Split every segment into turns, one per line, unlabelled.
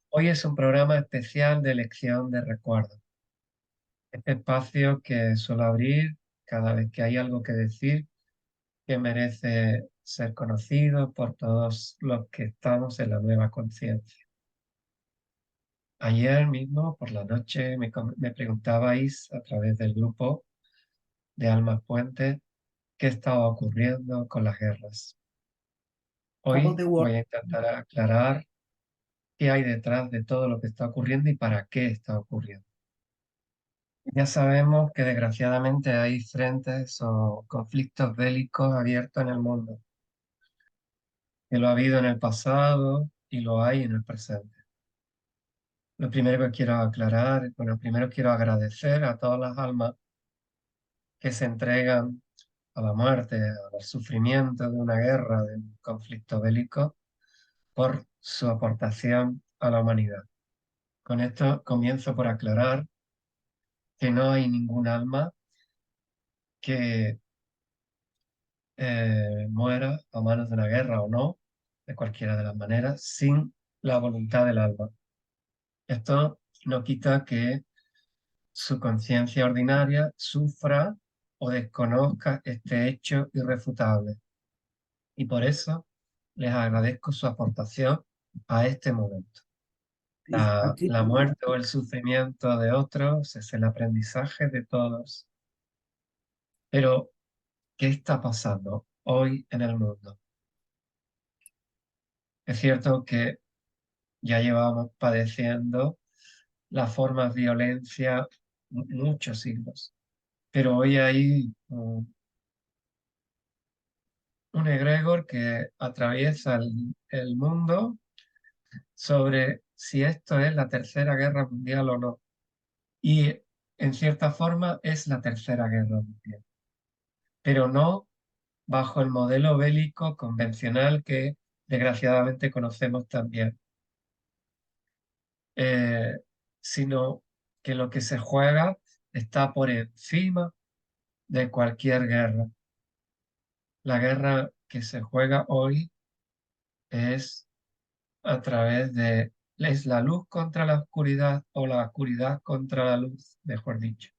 Hoy es un programa especial de elección de recuerdos. Este espacio que suelo abrir cada vez que hay algo que decir que merece ser conocido por todos los que estamos en la nueva conciencia. Ayer mismo, por la noche, me preguntabais a través del grupo de Almas Puentes qué estaba ocurriendo con las guerras.
About
Hoy
the war.
voy a intentar aclarar qué hay detrás de todo lo que está ocurriendo y para qué está ocurriendo. Ya sabemos que desgraciadamente hay frentes o conflictos bélicos abiertos en el mundo, que lo ha habido en el pasado y lo hay en el presente. Lo primero que quiero aclarar, bueno, primero quiero agradecer a todas las almas que se entregan a la muerte, al sufrimiento de una guerra, de un conflicto bélico, por su aportación a la humanidad. Con esto comienzo por aclarar que no hay ningún alma que muera a manos de una guerra o no, de cualquiera de las maneras, sin la voluntad del alma. Esto no quita que su conciencia ordinaria sufra o desconozca este hecho irrefutable. Y por eso les agradezco su aportación a este momento.
Is until
La muerte o el sufrimiento de otros es el aprendizaje de todos. Pero, ¿qué está pasando hoy en el mundo? Es cierto que ya llevamos padeciendo las formas de violencia muchos siglos, pero hoy hay un egregor que atraviesa el mundo sobre si esto es la Tercera Guerra Mundial o no. Y en cierta forma es la Tercera Guerra Mundial, pero no bajo el modelo bélico convencional que desgraciadamente conocemos también, eh, sino que lo que se juega está por encima de cualquier guerra. La guerra que se juega hoy es a través de, es la luz contra la oscuridad o la oscuridad contra la luz, mejor dicho.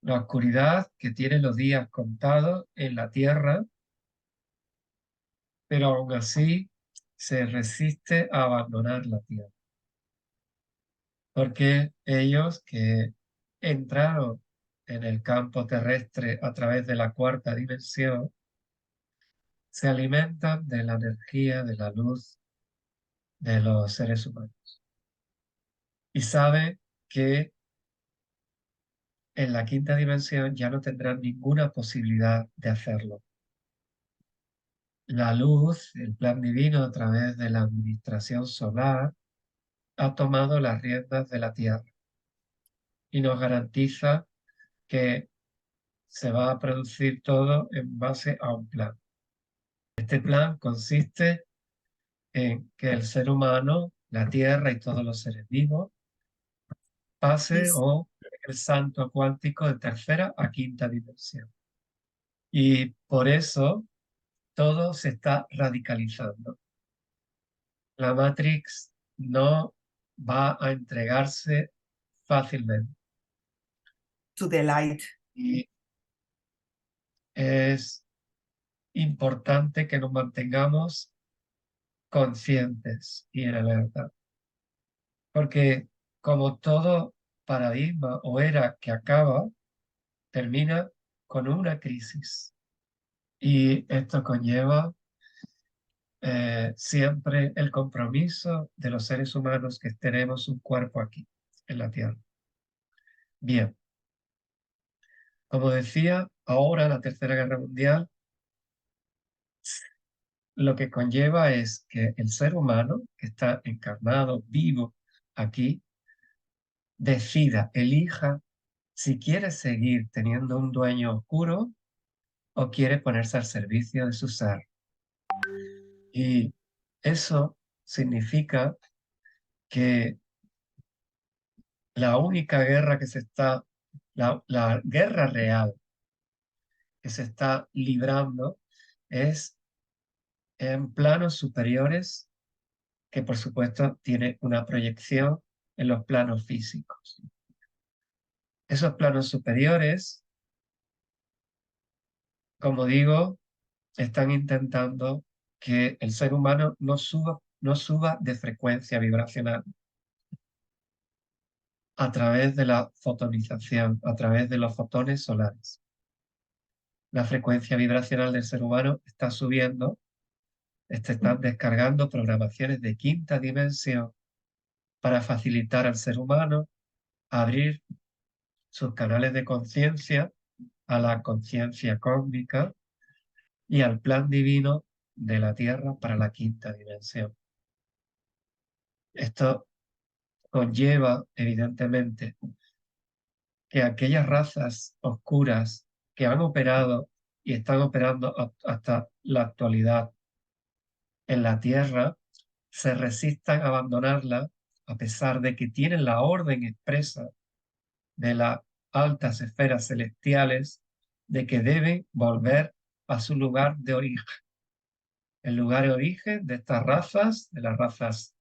La oscuridad que tiene los días contados en la tierra, pero aún así se resiste a abandonar la tierra. Porque ellos que entraron en el campo terrestre a través de la cuarta dimensión, se alimentan de la energía, de la luz de los seres humanos. Y saben que en la quinta dimensión ya no tendrán ninguna posibilidad de hacerlo. La luz, el plan divino a través de la administración solar, ha tomado las riendas de la Tierra y nos garantiza que se va a producir todo en base a un plan. Este plan consiste en que el ser humano, la Tierra y todos los seres vivos pase
is
o el salto cuántico de tercera a quinta dimensión. Y por eso todo se está radicalizando. La Matrix no va a entregarse fácilmente.
to the light.
Y es importante que nos mantengamos conscientes y en alerta, porque como todo paradigma o era que acaba, termina con una crisis. Y esto conlleva siempre el compromiso de los seres humanos que tenemos un cuerpo aquí, en la Tierra. Bien, como decía, ahora la Tercera Guerra Mundial lo que conlleva es que el ser humano que está encarnado, vivo aquí, decida, elija si quiere seguir teniendo un dueño oscuro o quiere ponerse al servicio de su ser. Y eso significa que la única guerra que se está, la guerra real que se está librando es en planos superiores que por supuesto tiene una proyección en los planos físicos. Esos planos superiores, como digo, están intentando que el ser humano no suba de frecuencia vibracional a través de la fotonización, a través de los fotones solares. La frecuencia vibracional del ser humano está subiendo, están descargando programaciones de quinta dimensión para facilitar al ser humano abrir sus canales de conciencia a la conciencia cósmica y al plan divino de la Tierra para la quinta dimensión. Esto conlleva, evidentemente, que aquellas razas oscuras que han operado y están operando hasta la actualidad en la Tierra se resistan a abandonarla a pesar de que tienen la orden expresa de las altas esferas celestiales de que deben volver a su lugar de origen. El lugar de origen de estas razas, de las razas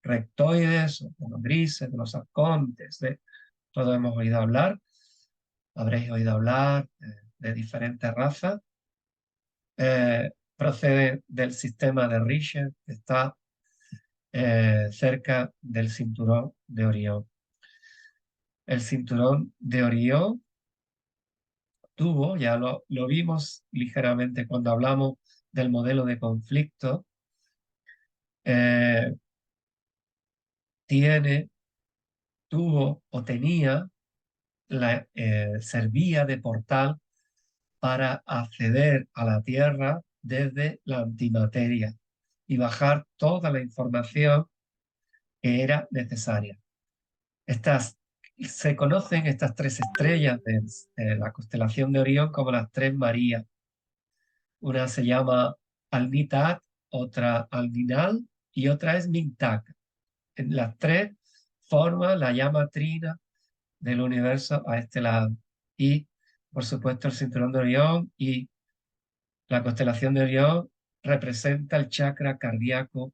rectoides, de los grises, de los arcontes, de todos hemos oído hablar, habréis oído hablar de diferentes razas, procede del sistema de Richard, que está cerca del cinturón de Orión. El cinturón de Orión tuvo, ya lo vimos ligeramente cuando hablamos del modelo de conflicto, eh, tiene, tuvo o tenía, servía de portal para acceder a la Tierra desde la antimateria y bajar toda la información que era necesaria. Se conocen estas tres estrellas de la constelación de Orión como las tres Marías. Una se llama Alnitak, otra Aldinal y otra es Mintak. En las tres forman la llama trina del universo a este lado. Y, por supuesto, el cinturón de Orión y la constelación de Orión representa el chakra cardíaco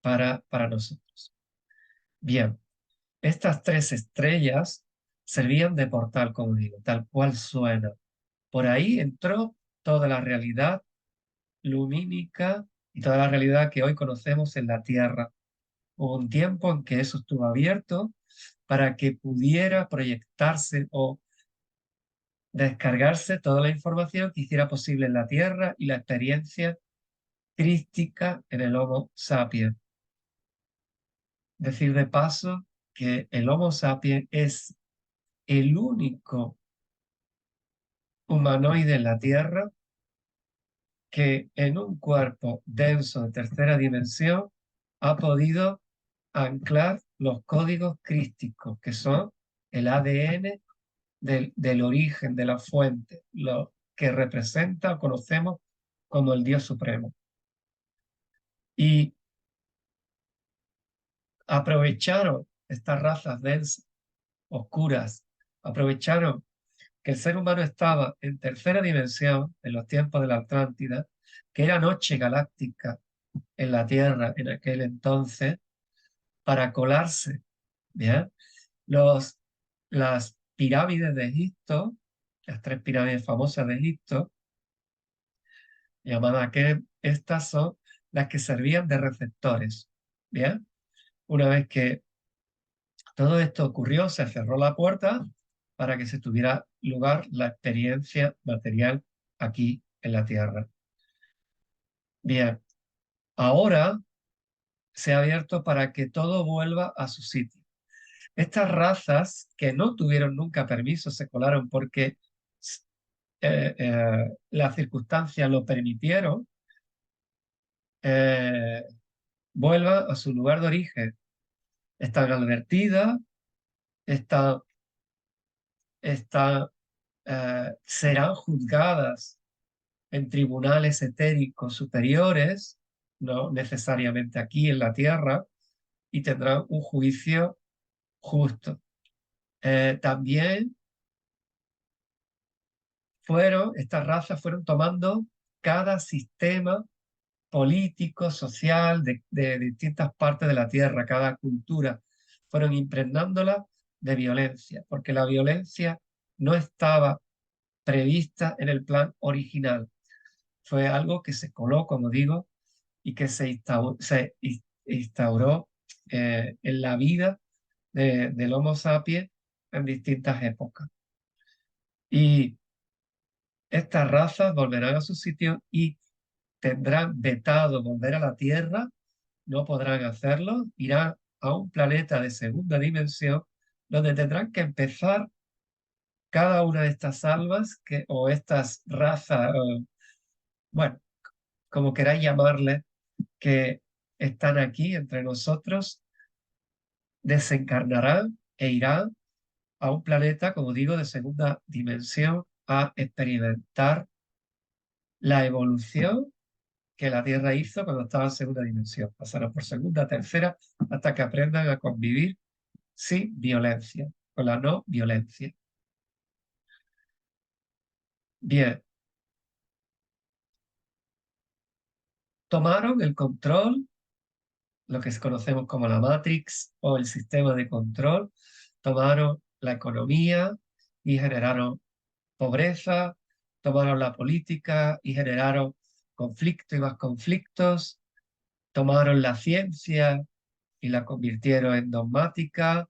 para nosotros. Bien, estas tres estrellas servían de portal, como digo, tal cual suena. Por ahí entró toda la realidad lumínica y toda la realidad que hoy conocemos en la Tierra. Hubo un tiempo en que eso estuvo abierto para que pudiera proyectarse o descargarse toda la información que hiciera posible en la Tierra y la experiencia crística en el Homo sapiens. Decir de paso que el Homo sapiens es el único humanoide en la Tierra que en un cuerpo denso de tercera dimensión ha podido anclar los códigos crísticos, que son el ADN del origen, de la fuente, lo que representa o conocemos como el Dios Supremo. Y aprovecharon estas razas densas, oscuras, aprovecharon que el ser humano estaba en tercera dimensión en los tiempos de la Atlántida, que era noche galáctica en la Tierra en aquel entonces, para colarse. ¿Bien? Los, las pirámides de Egipto, las tres pirámides famosas de Egipto, llamadas que estas son las que servían de receptores. ¿Bien? Una vez que todo esto ocurrió, se cerró la puerta para que se tuviera lugar la experiencia material aquí en la Tierra. Bien, ahora se ha abierto para que todo vuelva a su sitio. Estas razas que no tuvieron nunca permiso se colaron porque las circunstancias lo permitieron, eh, vuelvan a su lugar de origen. Están advertidas, están, están, serán juzgadas en tribunales etéricos superiores, no necesariamente aquí en la Tierra, y tendrán un juicio justo. También estas razas fueron tomando cada sistema político, social, de distintas partes de la Tierra, cada cultura, fueron impregnándola de violencia, porque la violencia no estaba prevista en el plan original. Fue algo que se coló, como digo, y que instauró en la vida del Homo sapiens en distintas épocas. Y estas razas volverán a su sitio y tendrán vetado volver a la Tierra, no podrán hacerlo, irán a un planeta de segunda dimensión donde tendrán que empezar cada una de estas almas o estas razas, bueno, como queráis llamarles, que están aquí entre nosotros, desencarnarán e irán a un planeta, como digo, de segunda dimensión a experimentar la evolución que la Tierra hizo cuando estaba en segunda dimensión. Pasarán por segunda, tercera, hasta que aprendan a convivir sin violencia, con la no violencia. Bien, tomaron el control, lo que conocemos como la Matrix o el sistema de control, tomaron la economía y generaron pobreza, tomaron la política y generaron conflictos y más conflictos, tomaron la ciencia y la convirtieron en dogmática,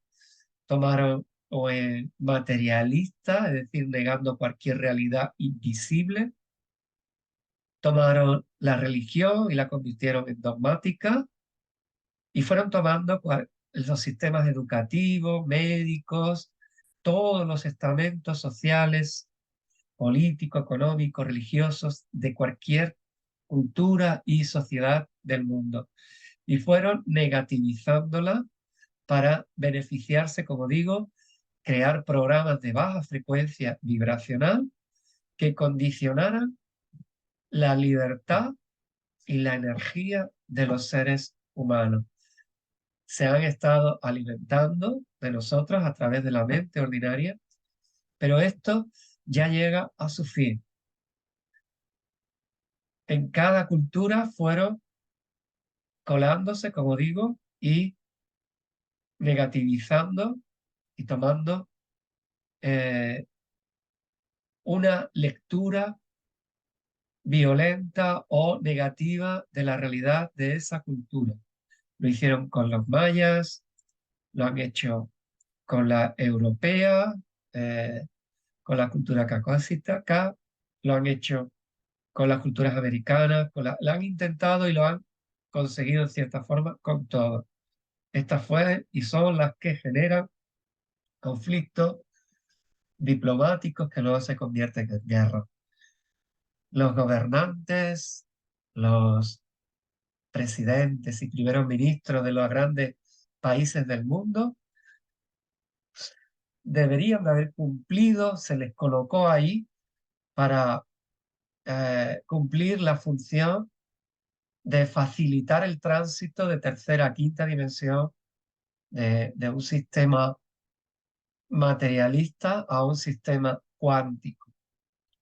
tomaron o en materialista, es decir, negando cualquier realidad invisible, tomaron la religión y la convirtieron en dogmática y fueron tomando los sistemas educativos, médicos, todos los estamentos sociales, políticos, económicos, religiosos de cualquier cultura y sociedad del mundo. Y fueron negativizándola para beneficiarse, como digo, crear programas de baja frecuencia vibracional que condicionaran la libertad y la energía de los seres humanos. Se han estado alimentando de nosotros a través de la mente ordinaria, pero esto ya llega a su fin. En cada cultura fueron colándose, como digo, y negativizando y tomando una lectura violenta o negativa de la realidad de esa cultura. Lo hicieron con los mayas, lo han hecho con la europea, eh, con la cultura caucásica, acá, lo han hecho con las culturas americanas, lo han intentado y lo han conseguido en cierta forma con todo. Estas fueron y son las que generan conflictos diplomáticos que luego se convierten en guerra. Los gobernantes, los presidentes y primeros ministros de los grandes países del mundo deberían de haber cumplido, se les colocó ahí para cumplir la función de facilitar el tránsito de tercera a quinta dimensión de un sistema materialista a un sistema cuántico.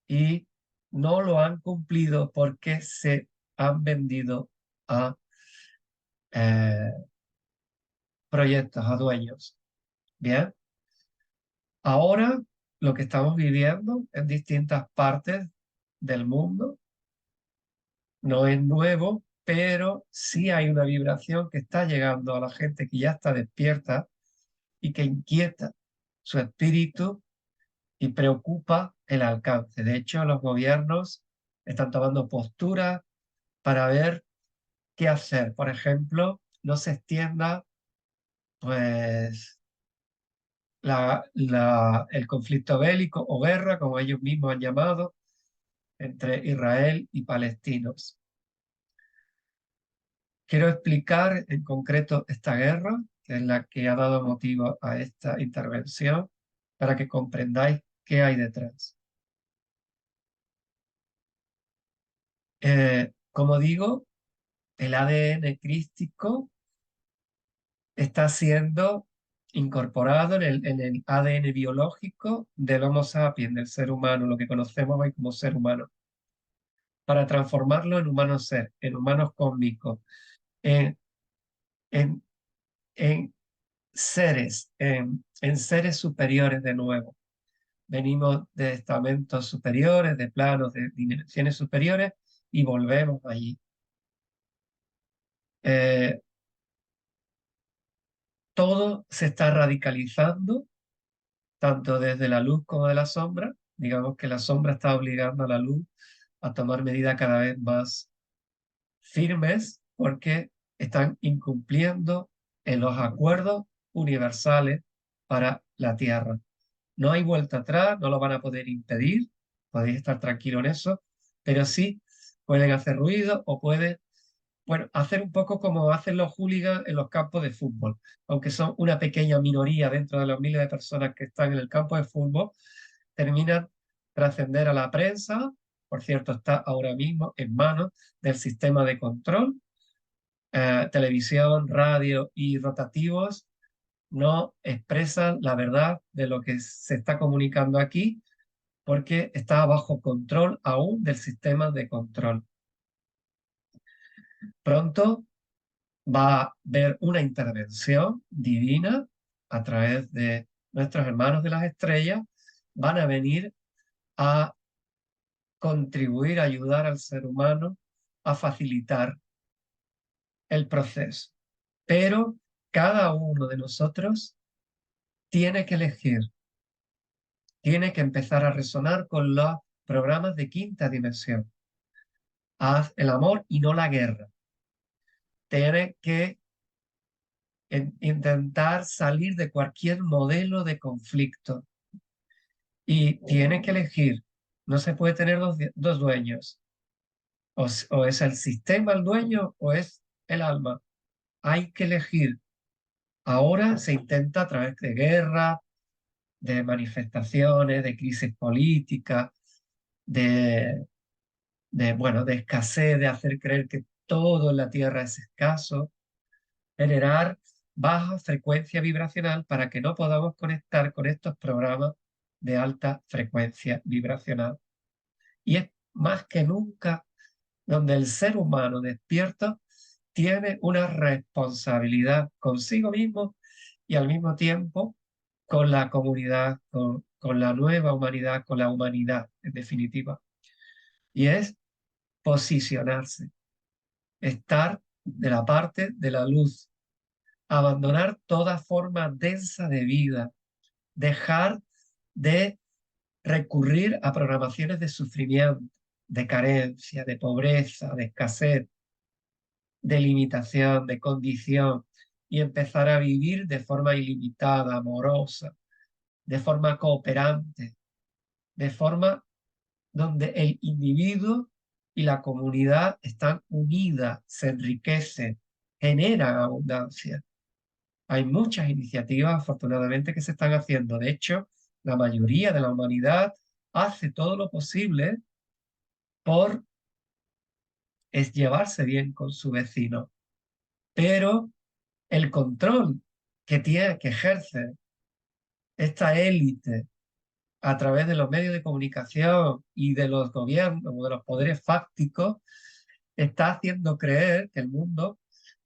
Y no lo han cumplido porque se han vendido a eh, proyectos, a dueños. Bien, ahora lo que estamos viviendo en distintas partes del mundo no es nuevo, pero sí hay una vibración que está llegando a la gente que ya está despierta y que inquieta su espíritu y preocupa el alcance. De hecho, los gobiernos están tomando posturas para ver qué hacer. Por ejemplo, no se extienda pues el conflicto bélico o guerra, como ellos mismos han llamado, entre Israel y palestinos. Quiero explicar en concreto esta guerra, que es la que ha dado motivo a esta intervención, para que comprendáis qué hay detrás. Como digo, el ADN crístico está siendo incorporado en el ADN biológico del Homo sapiens, del ser humano, lo que conocemos hoy como ser humano. para transformarlo en humanos ser, en humanos cósmicos, en, en, en seres, en seres superiores de nuevo. Venimos de estamentos superiores, de planos, de dimensiones superiores y volvemos allí. Eh, Todo se está radicalizando, tanto desde la luz como de la sombra. Digamos que la sombra está obligando a la luz a tomar medidas cada vez más firmes porque están incumpliendo en los acuerdos universales para la Tierra. No hay vuelta atrás, no lo van a poder impedir, podéis estar tranquilo en eso, pero sí pueden hacer ruido o pueden, bueno, hacer un poco como hacen los hooligans en los campos de fútbol, aunque son una pequeña minoría dentro de los miles de personas que están en el campo de fútbol, terminan trascender a la prensa. Por cierto, está ahora mismo en manos del sistema de control, televisión, radio y rotativos no expresan la verdad de lo que se está comunicando aquí porque está bajo control aún del sistema de control. Pronto va a haber una intervención divina a través de nuestros hermanos de las estrellas, van a venir a contribuir, a ayudar al ser humano a facilitar el proceso. Pero cada uno de nosotros tiene que elegir, tiene que empezar a resonar con los programas de quinta dimensión. Haz el amor y no la guerra. Tiene que intentar salir de cualquier modelo de conflicto y tiene que elegir. No se puede tener dos dueños. O es el sistema el dueño o es el alma. Hay que elegir. Ahora se intenta a través de guerra, de manifestaciones, de crisis política, de, bueno, de escasez, de hacer creer que todo en la Tierra es escaso, generar baja frecuencia vibracional para que no podamos conectar con estos programas de alta frecuencia vibracional. Y es más que nunca donde el ser humano despierto tiene una responsabilidad consigo mismo y al mismo tiempo con la comunidad, con la nueva humanidad, con la humanidad en definitiva. Y es posicionarse, estar de la parte de la luz, abandonar toda forma densa de vida, dejar de recurrir a programaciones de sufrimiento, de carencia, de pobreza, de escasez, de limitación, de condición, y empezar a vivir de forma ilimitada, amorosa, de forma cooperante, de forma donde el individuo y la comunidad están unidas, se enriquecen, generan abundancia. Hay muchas iniciativas, afortunadamente, que se están haciendo. De hecho, la mayoría de la humanidad hace todo lo posible por llevarse bien con su vecino. Pero el control que tiene, que ejerce esta élite a través de los medios de comunicación y de los gobiernos o de los poderes fácticos está haciendo creer que el mundo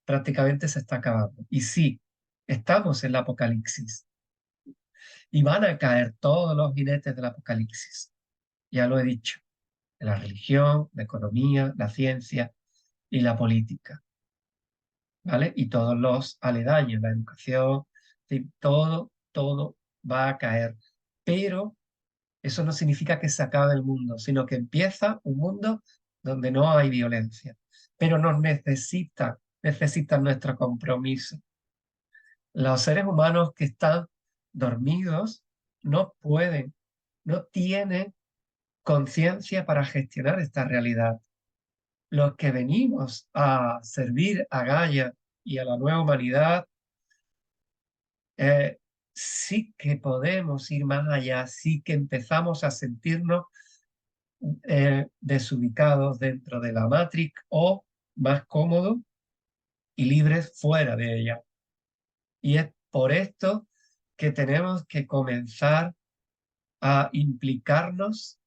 prácticamente se está acabando. Y sí, estamos en el apocalipsis. Y van a caer todos los jinetes del apocalipsis. Ya lo he dicho, la religión, la economía, la ciencia y la política, ¿vale? Y todos los aledaños, la educación, todo va a caer. Pero eso no significa que se acabe el mundo, sino que empieza un mundo donde no hay violencia. Pero nos necesitan nuestro compromiso. Los seres humanos que están dormidos no pueden, no tienen conciencia para gestionar esta realidad. Los que venimos a servir a Gaia y a la nueva humanidad, eh, sí que podemos ir más allá, sí que empezamos a sentirnos desubicados dentro de la Matrix o más cómodos y libres fuera de ella. Y es por esto que tenemos que comenzar a implicarnos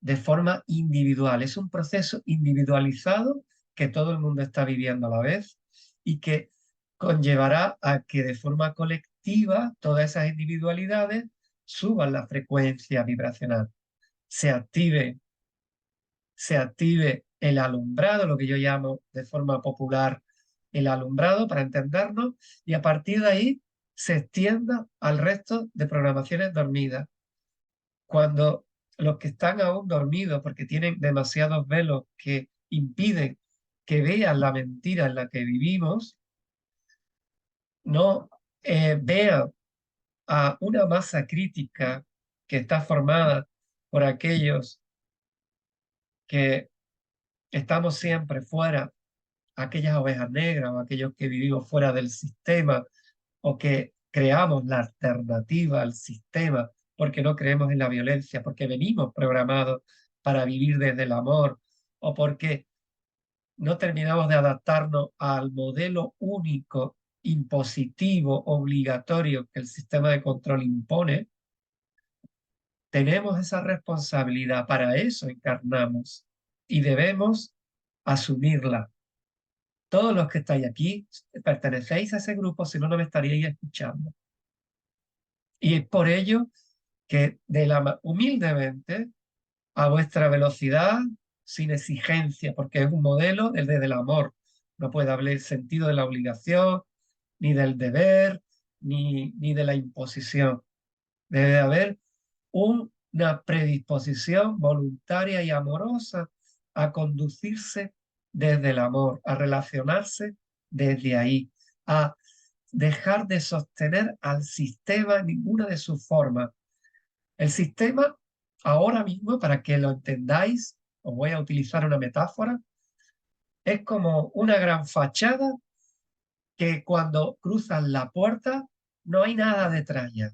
de forma individual. Es un proceso individualizado que todo el mundo está viviendo a la vez y que conllevará a que de forma colectiva todas esas individualidades suban la frecuencia vibracional, se active, se active el alumbrado, lo que yo llamo de forma popular el alumbrado para entendernos, y a partir de ahí se extienda al resto de programaciones dormidas. Cuando los que están aún dormidos porque tienen demasiados velos que impiden que vean la mentira en la que vivimos, no vean a una masa crítica que está formada por aquellos que estamos siempre fuera, aquellas ovejas negras o aquellos que vivimos fuera del sistema o que creamos la alternativa al sistema porque no creemos en la violencia, porque venimos programados para vivir desde el amor o porque no terminamos de adaptarnos al modelo único, impositivo, obligatorio que el sistema de control impone. Tenemos esa responsabilidad, para eso encarnamos y debemos asumirla. Todos los que estáis aquí pertenecéis a ese grupo, si no, no me estaríais escuchando. Y es por ello que humildemente, a vuestra velocidad, sin exigencia, porque es un modelo desde el amor. No puede haber sentido de la obligación, ni del deber, ni de la imposición. Debe haber una predisposición voluntaria y amorosa a conducirse desde el amor, a relacionarse desde ahí, a dejar de sostener al sistema en ninguna de sus formas. El sistema, ahora mismo, para que lo entendáis, os voy a utilizar una metáfora, es como una gran fachada que cuando cruzas la puerta no hay nada detrás ya.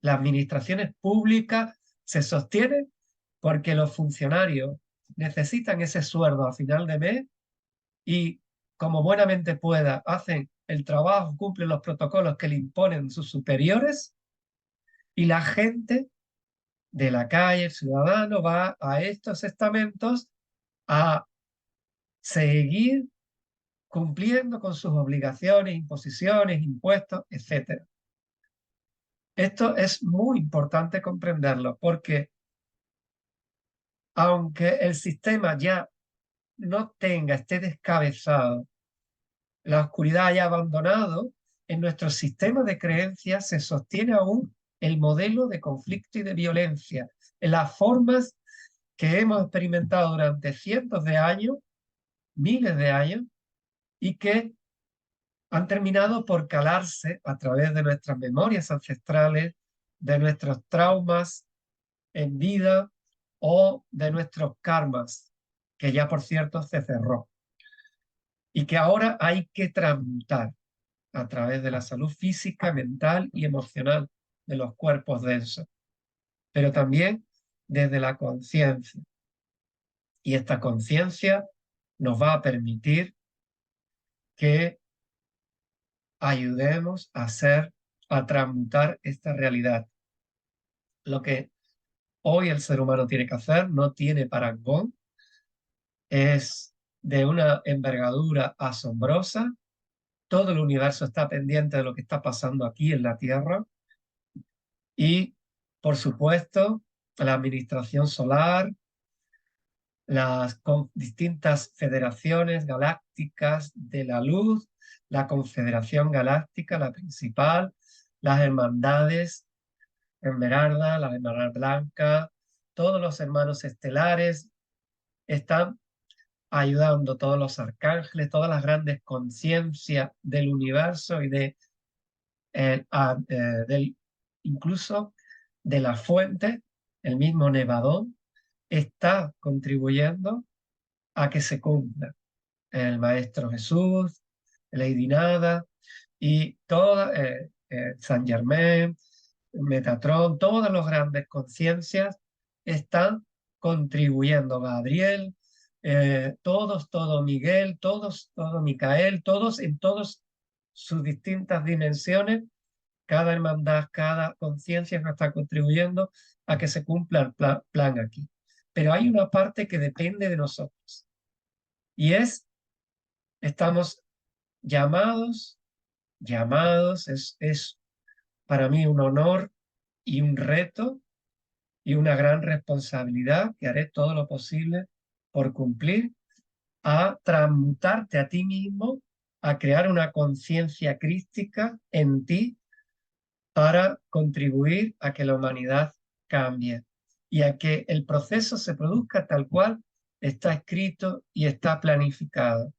Las administraciones públicas se sostienen porque los funcionarios necesitan ese sueldo a final de mes y como buenamente pueda hacen el trabajo, cumplen los protocolos que le imponen sus superiores y la gente de la calle, el ciudadano, va a estos estamentos a seguir cumpliendo con sus obligaciones, imposiciones, impuestos, etcétera. Esto es muy importante comprenderlo porque aunque el sistema ya no tenga, esté descabezado, la oscuridad haya abandonado, en nuestro sistema de creencias se sostiene aún el modelo de conflicto y de violencia, en las formas que hemos experimentado durante cientos de años, miles de años, y que han terminado por calarse a través de nuestras memorias ancestrales, de nuestros traumas en vida o de nuestros karmas, que ya por cierto se cerró y que ahora hay que transmutar a través de la salud física, mental y emocional de los cuerpos densos, pero también desde la conciencia. Y esta conciencia nos va a permitir que ayudemos a transmutar esta realidad. Lo que hoy el ser humano tiene que hacer no tiene parangón, es de una envergadura asombrosa. Todo el universo está pendiente de lo que está pasando aquí en la Tierra y, por supuesto, la administración solar, las distintas federaciones galácticas de la luz, la Confederación Galáctica, la principal, las hermandades, Esmeralda, la Hermandad Blanca, todos los hermanos estelares están ayudando, todos los arcángeles, todas las grandes conciencias del universo y incluso de la fuente, el mismo Nevadón, está contribuyendo a que se cumpla. El Maestro Jesús, Lady Nada y San Germain, Metatron, todas las grandes conciencias están contribuyendo. Gabriel, todo Miguel, todo Micael, todos en todas sus distintas dimensiones, cada hermandad, cada conciencia está contribuyendo a que se cumpla el plan aquí. pero hay una parte que depende de nosotros. Y estamos llamados, es para mí un honor y un reto y una gran responsabilidad que haré todo lo posible por cumplir, a transmutarte a ti mismo, a crear una conciencia crística en ti para contribuir a que la humanidad cambie y a que el proceso se produzca tal cual está escrito y está planificado.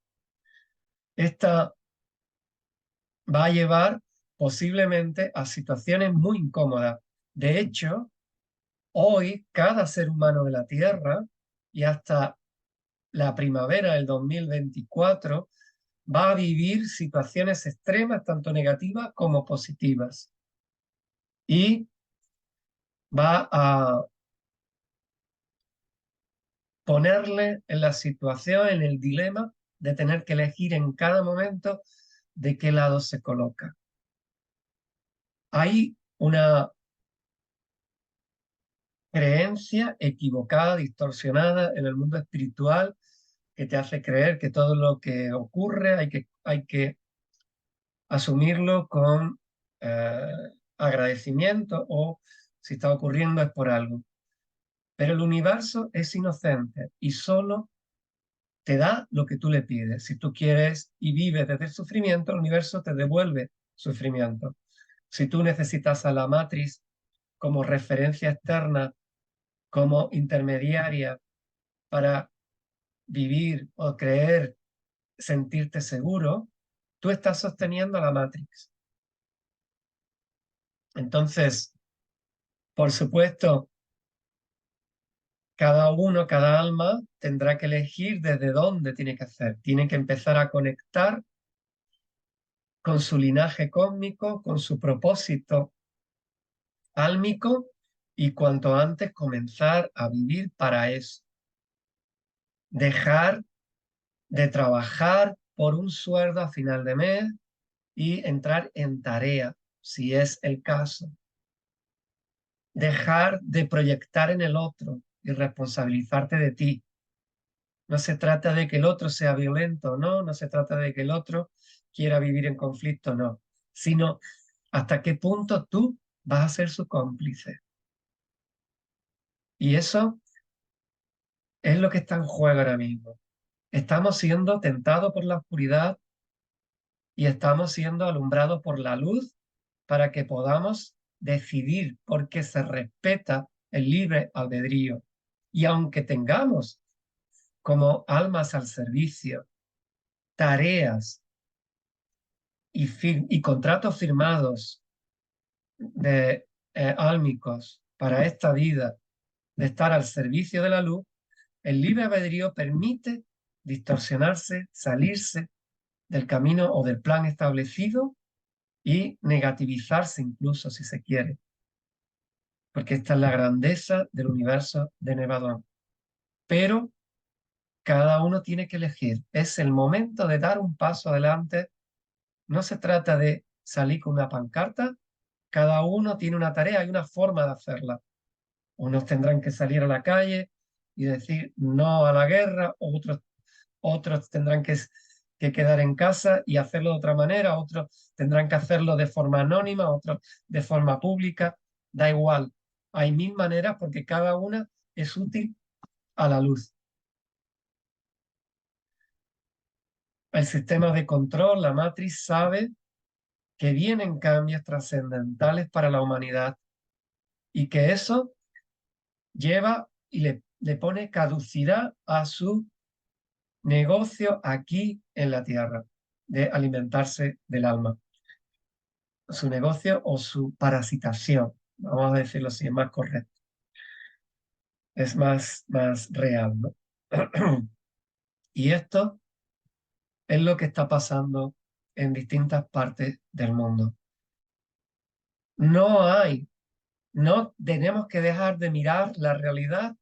Esta va a llevar posiblemente a situaciones muy incómodas. De hecho, hoy cada ser humano de la Tierra y hasta la primavera del 2024 va a vivir situaciones extremas, tanto negativas como positivas. Y va a ponerle en la situación, en el dilema de tener que elegir en cada momento de qué lado se coloca. Hay una creencia equivocada, distorsionada en el mundo espiritual que te hace creer que todo lo que ocurre hay que asumirlo con eh, agradecimiento o si está ocurriendo es por algo. Pero el universo es inocente y solo te da lo que tú le pides. Si tú quieres y vives desde el sufrimiento, el universo te devuelve sufrimiento. Si tú necesitas a la matriz como referencia externa, como intermediaria para vivir o creer, sentirte seguro, tú estás sosteniendo a la matriz. Entonces, por supuesto, cada uno, cada alma tendrá que elegir desde dónde tiene que hacer. Tiene que empezar a conectar con su linaje cósmico, con su propósito álmico y cuanto antes comenzar a vivir para eso. Dejar de trabajar por un sueldo a final de mes y entrar en tarea, si es el caso. Dejar de proyectar en el otro y responsabilizarte de ti. No se trata de que el otro sea violento, no se trata de que el otro quiera vivir en conflicto, no, sino hasta qué punto tú vas a ser su cómplice. Y eso es lo que está en juego ahora mismo. Estamos siendo tentados por la oscuridad y estamos siendo alumbrados por la luz para que podamos decidir porque se respeta el libre albedrío. Y aunque tengamos como almas al servicio tareas y contratos firmados de álmicos para esta vida, de estar al servicio de la luz, el libre albedrío permite distorsionarse, salirse del camino o del plan establecido y negativizarse incluso si se quiere, porque esta es la grandeza del universo de Nevadón. Pero cada uno tiene que elegir. Es el momento de dar un paso adelante. No se trata de salir con una pancarta. Cada uno tiene una tarea y una forma de hacerla. Unos tendrán que salir a la calle y decir no a la guerra, otros tendrán que quedar en casa y hacerlo de otra manera, otros tendrán que hacerlo de forma anónima, otros de forma pública, da igual. Hay mil maneras porque cada una es útil a la luz. El sistema de control, la matriz, sabe que vienen cambios trascendentales para la humanidad y que eso lleva y le pone caducidad a su negocio aquí en la tierra, de alimentarse del alma. Su negocio o su parasitación, vamos a decirlo así, es más correcto, es más real, ¿no? Y esto es lo que está pasando en distintas partes del mundo. No hay, no tenemos que dejar de mirar la realidad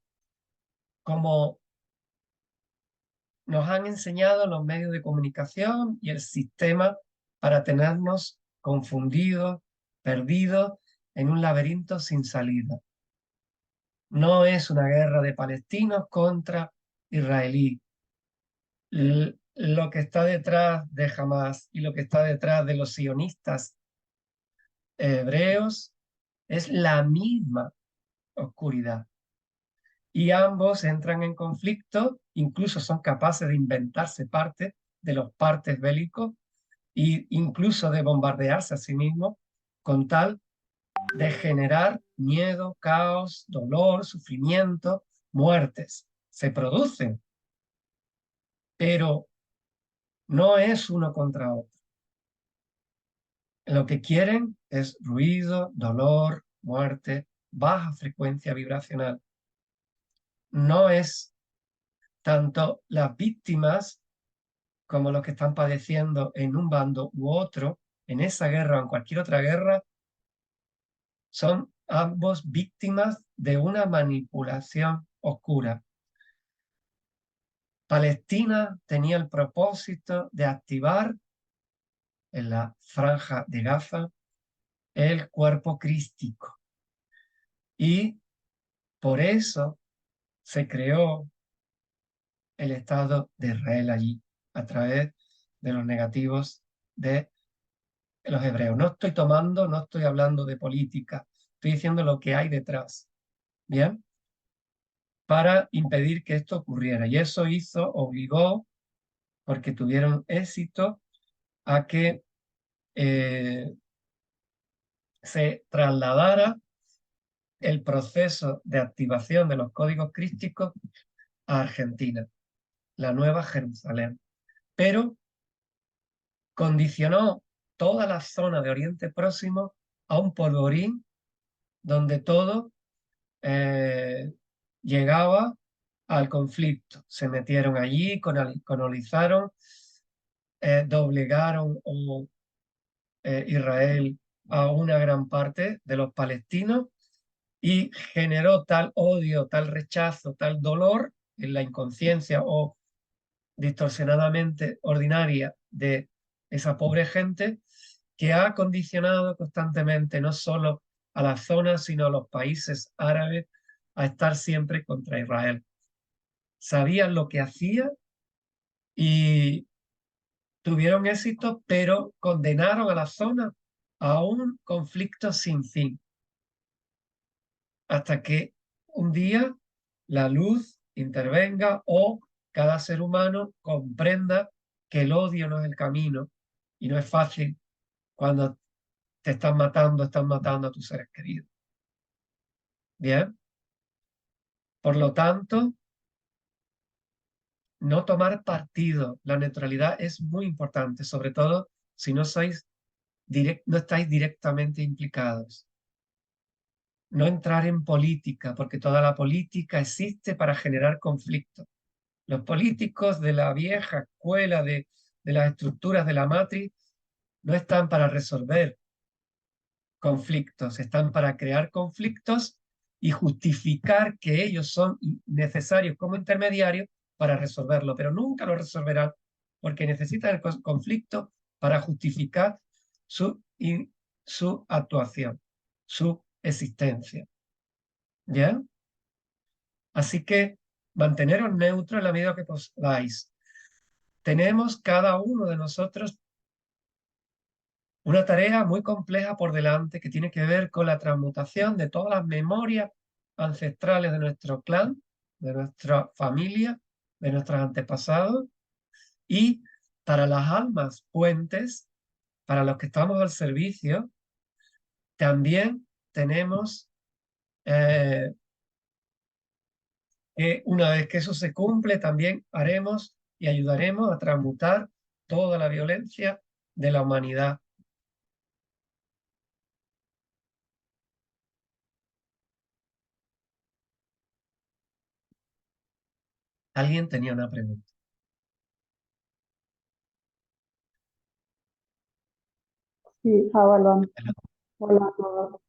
como nos han enseñado los medios de comunicación y el sistema para tenernos confundidos, perdidos en un laberinto sin salida. No es una guerra de palestinos contra israelí. Lo que está detrás de Hamas y lo que está detrás de los sionistas hebreos es la misma oscuridad. Y ambos entran en conflicto, incluso son capaces de inventarse parte de los partes bélicos e incluso de bombardearse a sí mismos con tal de generar miedo, caos, dolor, sufrimiento, muertes. Se producen, pero no es uno contra otro. Lo que quieren es ruido, dolor, muerte, baja frecuencia vibracional. No es tanto las víctimas como los que están padeciendo en un bando u otro, en esa guerra o en cualquier otra guerra, son ambos víctimas de una manipulación oscura. Palestina tenía el propósito de activar en la franja de Gaza el cuerpo crístico y por eso se creó el Estado de Israel allí a través de los negativos de los hebreos. No estoy hablando de política, estoy diciendo lo que hay detrás, ¿bien? Para impedir que esto ocurriera. Y eso obligó, porque tuvieron éxito, a que se trasladara el proceso de activación de los códigos crísticos a Argentina, la Nueva Jerusalén. Pero condicionó toda la zona de Oriente Próximo a un polvorín donde todo eh, llegaba al conflicto. Se metieron allí, colonizaron, doblegaron Israel a una gran parte de los palestinos y generó tal odio, tal rechazo, tal dolor en la inconsciencia o distorsionadamente ordinaria de esa pobre gente que ha condicionado constantemente no solo a la zona, sino a los países árabes a estar siempre contra Israel. Sabían lo que hacía y tuvieron éxito, pero condenaron a la zona a un conflicto sin fin, hasta que un día la luz intervenga o cada ser humano comprenda que el odio no es el camino y no es fácil cuando están matando a tus seres queridos. Bien, por lo tanto, no tomar partido, la neutralidad es muy importante, sobre todo si no estáis directamente implicados. No entrar en política, porque toda la política existe para generar conflictos. Los políticos de la vieja escuela de las estructuras de la matriz no están para resolver conflictos, están para crear conflictos y justificar que ellos son necesarios como intermediarios para resolverlo, pero nunca lo resolverán porque necesitan el conflicto para justificar su actuación, su existencia. ¿Ya? Así que manteneros neutros en la medida que podáis. Tenemos cada uno de nosotros una tarea muy compleja por delante que tiene que ver con la transmutación de todas las memorias ancestrales de nuestro clan, de nuestra familia, de nuestros antepasados y para las almas puentes, para los que estamos al servicio, también tenemos que una vez que eso se cumple, también haremos y ayudaremos a transmutar toda la violencia de la humanidad. Alguien tenía una pregunta.
Sí, Avalon. Hola a todos.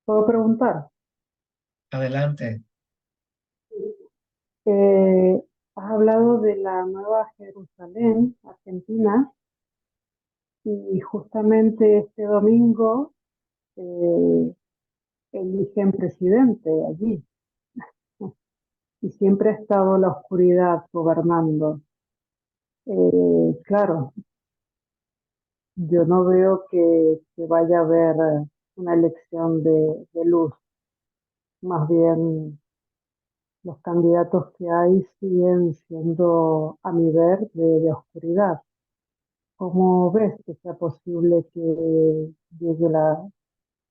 ¿Puedo preguntar?
Adelante.
Has hablado de la Nueva Jerusalén, Argentina, y justamente este domingo eligen presidente allí. y siempre ha estado la oscuridad gobernando. Claro, yo no veo que vaya a haber una elección de luz, más bien los candidatos que hay siguen siendo, a mi ver, de oscuridad. ¿Cómo ves que sea posible que llegue la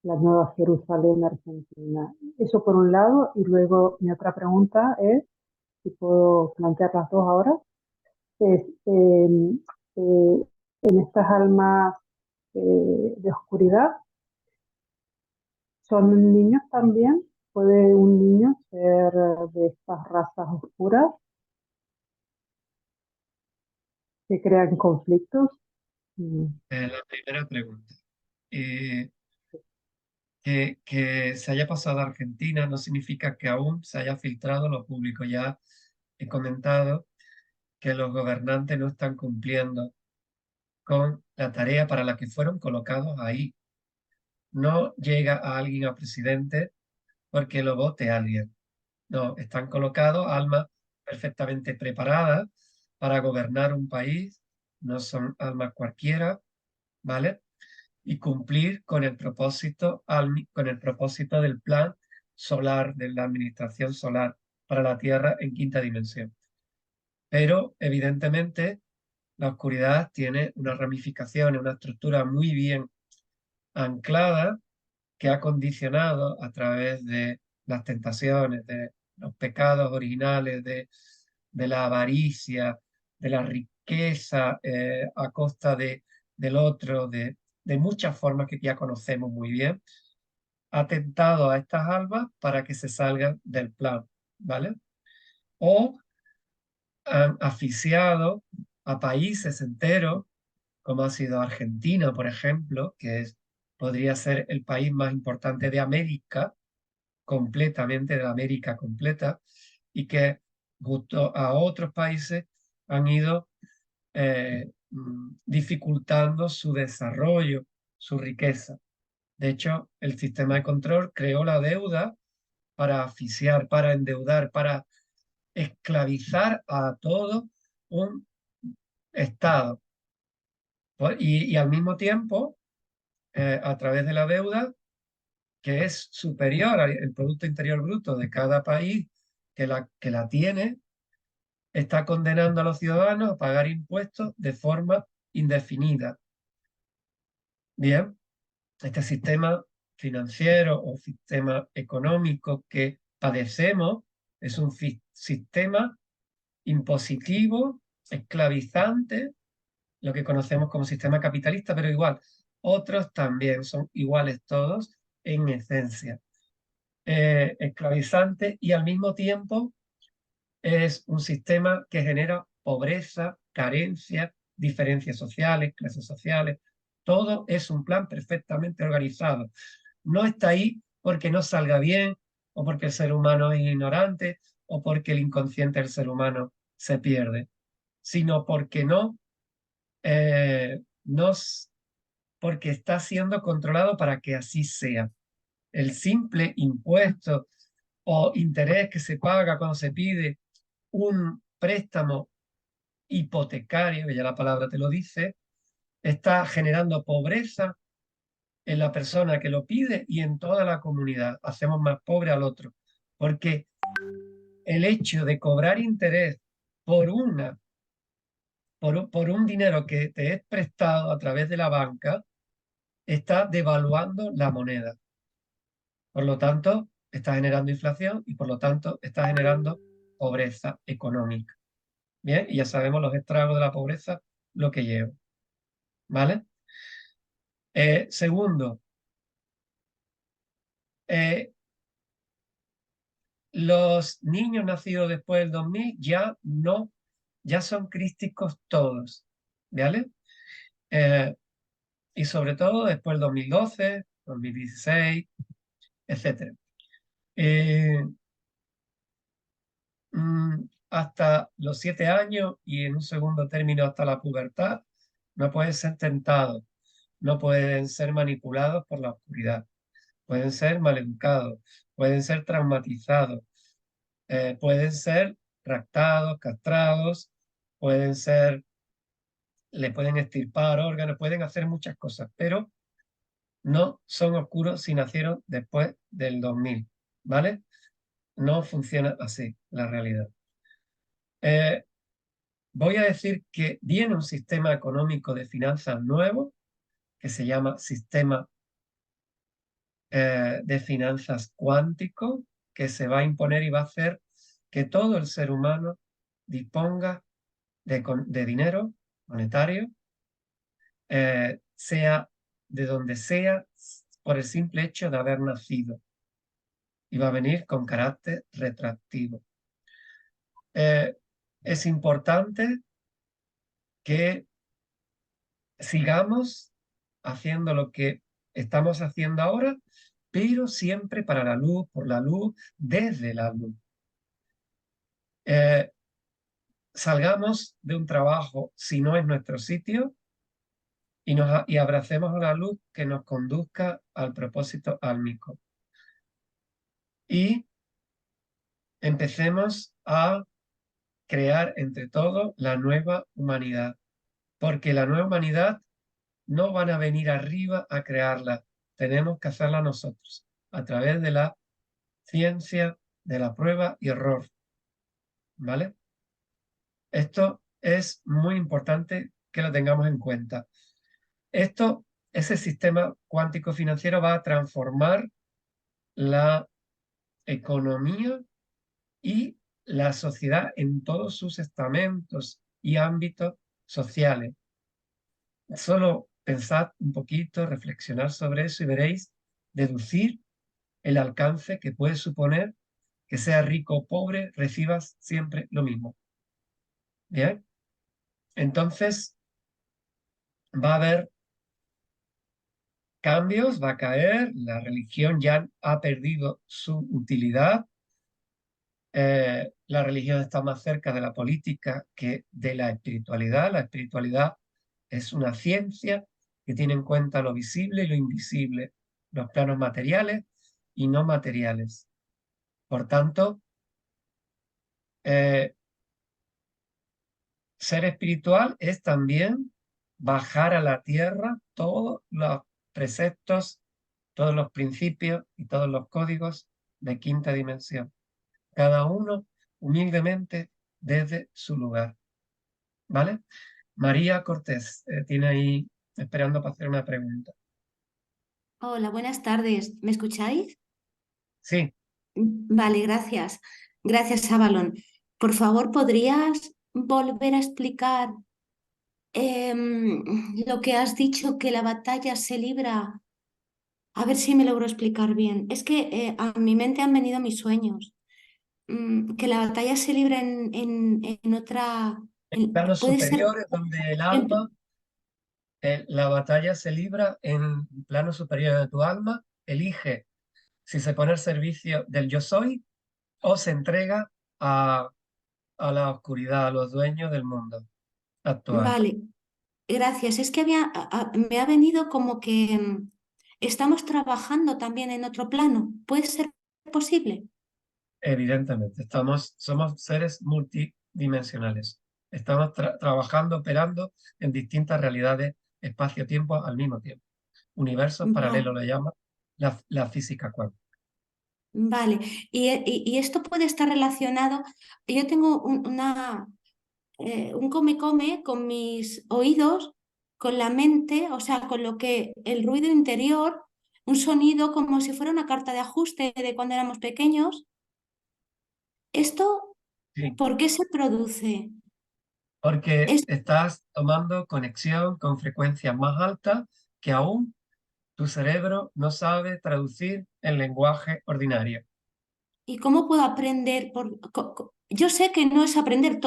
nueva Jerusalén Argentina? Eso por un lado, y luego mi otra pregunta es, si puedo plantear las dos ahora, es eh, en estas almas de oscuridad, ¿son niños también? ¿Puede un niño ser de estas razas oscuras que crean conflictos? Mm,
La primera pregunta. Eh, que se haya pasado a Argentina no significa que aún se haya filtrado lo público. Ya he comentado que los gobernantes no están cumpliendo con la tarea para la que fueron colocados ahí. No llega a alguien a presidente porque lo vote alguien. No, están colocados almas perfectamente preparadas para gobernar un país. No son almas cualquiera, ¿vale? Y cumplir con el propósito, con el propósito del plan solar, de la administración solar para la Tierra en quinta dimensión. Pero evidentemente la oscuridad tiene unas ramificaciones, una estructura muy bien anclada que ha condicionado a través de las tentaciones, de los pecados originales, de la avaricia, de la riqueza a costa del otro, de muchas formas que ya conocemos muy bien, ha tentado a estas almas para que se salgan del plan, ¿vale? O han asfixiado a países enteros, como ha sido Argentina, por ejemplo, podría ser el país más importante de América, completamente de América completa, y que justo a otros países han ido dificultando su desarrollo, su riqueza. De hecho, el sistema de control creó la deuda para asfixiar, para endeudar, para esclavizar a todo un Estado. Y al mismo tiempo, a través de la deuda, que es superior al Producto Interior Bruto de cada país que la tiene, está condenando a los ciudadanos a pagar impuestos de forma indefinida. Bien, este sistema financiero o sistema económico que padecemos es un sistema impositivo, esclavizante, lo que conocemos como sistema capitalista, pero igual, otros también son iguales todos en esencia. Esclavizante y al mismo tiempo es un sistema que genera pobreza, carencia, diferencias sociales, clases sociales. Todo es un plan perfectamente organizado. No está ahí porque no salga bien o porque el ser humano es ignorante o porque el inconsciente del ser humano se pierde, sino porque no, porque está siendo controlado para que así sea. El simple impuesto o interés que se paga cuando se pide un préstamo hipotecario, que ya la palabra te lo dice, está generando pobreza en la persona que lo pide y en toda la comunidad. Hacemos más pobre al otro, porque el hecho de cobrar interés por por un dinero que te es prestado a través de la banca, está devaluando la moneda. Por lo tanto, está generando inflación y por lo tanto está generando pobreza económica. Bien, y ya sabemos los estragos de la pobreza, lo que lleva. ¿Vale? Segundo, eh, los niños nacidos después del 2000 ya no, ya son crísticos todos. ¿Vale? Eh, y sobre todo después del 2012, 2016, etcétera. Eh, hasta los 7 años y en un segundo término hasta la pubertad, no pueden ser tentados, no pueden ser manipulados por la oscuridad, pueden ser maleducados, pueden ser traumatizados, pueden ser raptados, castrados, pueden ser, le pueden extirpar órganos, pueden hacer muchas cosas, pero no son oscuros si nacieron después del 2000, ¿vale? No funciona así la realidad. Voy a decir que viene un sistema económico de finanzas nuevo que se llama sistema de finanzas cuántico, que se va a imponer y va a hacer que todo el ser humano disponga de dinero monetario, sea de donde sea, por el simple hecho de haber nacido. Y va a venir con carácter retroactivo. Es importante que sigamos haciendo lo que estamos haciendo ahora, pero siempre para la luz, por la luz, desde la luz. Salgamos de un trabajo si no es nuestro sitio y abracemos a la luz que nos conduzca al propósito álmico. Y empecemos a crear entre todos la nueva humanidad, porque la nueva humanidad no van a venir arriba a crearla, tenemos que hacerla nosotros, a través de la ciencia, de la prueba y error, ¿vale? Esto es muy importante que lo tengamos en cuenta. Ese sistema cuántico financiero va a transformar la economía y la sociedad en todos sus estamentos y ámbitos sociales. Solo pensad un poquito, reflexionar sobre eso y veréis deducir el alcance que puede suponer que sea rico o pobre, recibas siempre lo mismo. ¿Bien? Entonces, va a haber cambios, va a caer, la religión ya ha perdido su utilidad, la religión está más cerca de la política que de la espiritualidad. La espiritualidad es una ciencia que tiene en cuenta lo visible y lo invisible, los planos materiales y no materiales. Por tanto, ser espiritual es también bajar a la tierra todos los preceptos, todos los principios y todos los códigos de quinta dimensión. Cada uno humildemente desde su lugar. ¿Vale? María Cortés tiene ahí esperando para hacer una pregunta.
Hola, buenas tardes. ¿Me escucháis?
Sí,
Vale, gracias. Gracias, Avalon. Por favor, ¿podrías volver a explicar lo que has dicho, que la batalla se libra? A ver si me logro explicar bien. Es que a mi mente han venido mis sueños. Que la batalla se libra en otra...
planos
puede ser...
superiores donde el alma, la batalla se libra en plano superior de tu alma, elige si se pone al servicio del yo soy o se entrega a la oscuridad, a los dueños del mundo actual.
Vale, gracias. Es que me ha venido como que estamos trabajando también en otro plano. ¿Puede ser posible?
Evidentemente, somos seres multidimensionales. Estamos trabajando, operando en distintas realidades, espacio-tiempo al mismo tiempo. Universos paralelos
Vale,
le llama la física cuántica.
vale. Y esto puede estar relacionado. Yo tengo un come-come con mis oídos, con la mente, o sea, con lo que el ruido interior, un sonido como si fuera una carta de ajuste de cuando éramos pequeños. ¿Esto
Sí,
por qué se produce?
porque
Es-
estás tomando conexión con frecuencias más altas que aún tu cerebro no sabe traducir en lenguaje ordinario.
¿Y cómo puedo aprender? Yo sé que no es aprender,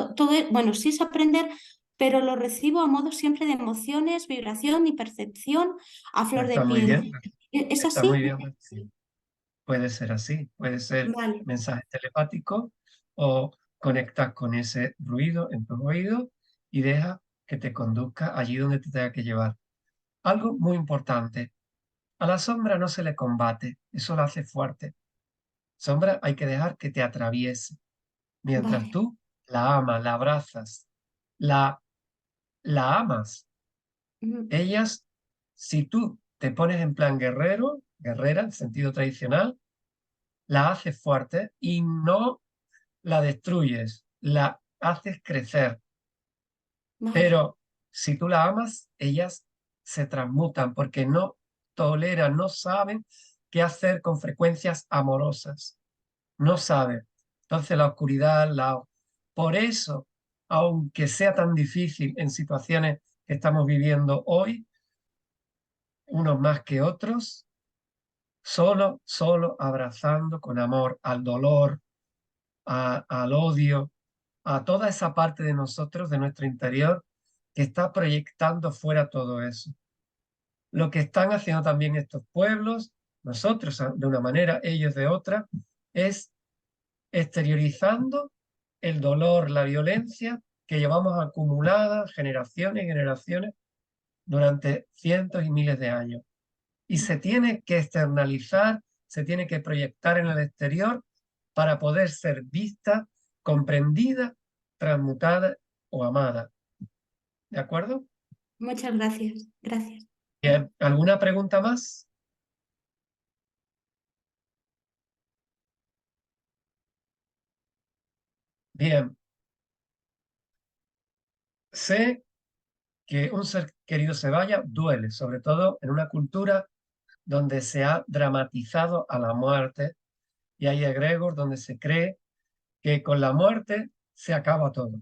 bueno, sí es aprender, pero lo recibo a modo siempre de emociones, vibración y percepción a flor de
Está muy
piel.
bien,
¿Es
está muy
así?
bien. Sí. Puede ser así, puede ser
Vale,
mensajes telepáticos o conectas con ese ruido en tu oído y deja que te conduzca allí donde te tenga que llevar. Algo muy importante, a la sombra no se le combate, eso la hace fuerte. Sombra hay que dejar que te atraviese. Mientras
Vale.
tú la amas, la abrazas, la amas, ellas, si tú te pones en plan guerrero, guerrera, en sentido tradicional, la haces fuerte y no la destruyes, la haces crecer.
Vale.
Pero si tú la amas, ellas se transmutan porque no toleran, no saben qué hacer con frecuencias amorosas. No saben. Entonces la oscuridad, por eso, aunque sea tan difícil en situaciones que estamos viviendo hoy, unos más que otros, solo abrazando con amor al dolor, al odio, a toda esa parte de nosotros, de nuestro interior, que está proyectando fuera todo eso. Lo que están haciendo también estos pueblos, nosotros de una manera, ellos de otra, es exteriorizando el dolor, la violencia que llevamos acumulada generaciones y generaciones durante cientos y miles de años. Y se tiene que externalizar, se tiene que proyectar en el exterior para poder ser vista, comprendida, transmutada o amada. ¿De acuerdo?
Muchas gracias. Gracias.
Bien, ¿alguna pregunta más? Bien. Sé que un ser querido se vaya duele, sobre todo en una cultura donde se ha dramatizado a la muerte y hay egregores donde se cree que con la muerte se acaba todo.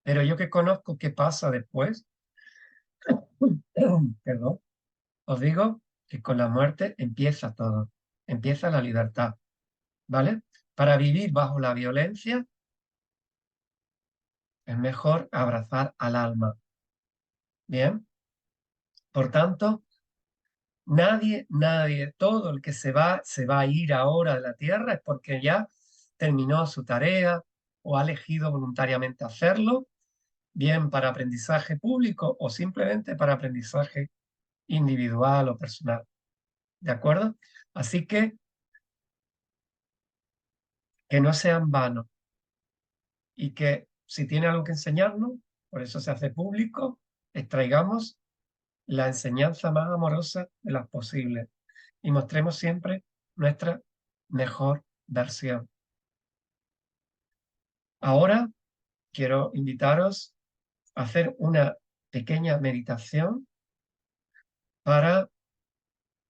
Pero yo que conozco qué pasa después, perdón, os digo que con la muerte empieza todo, empieza la libertad, ¿vale? Para vivir bajo la violencia es mejor abrazar al alma, ¿bien? Por tanto, nadie, todo el que se va a ir ahora de la tierra es porque ya terminó su tarea o ha elegido voluntariamente hacerlo, bien para aprendizaje público o simplemente para aprendizaje individual o personal. ¿De acuerdo? Así que no sean vanos y que si tiene algo que enseñarnos, por eso se hace público, extraigamos la enseñanza más amorosa de las posibles y mostremos siempre nuestra mejor versión. Ahora quiero invitaros a hacer una pequeña meditación para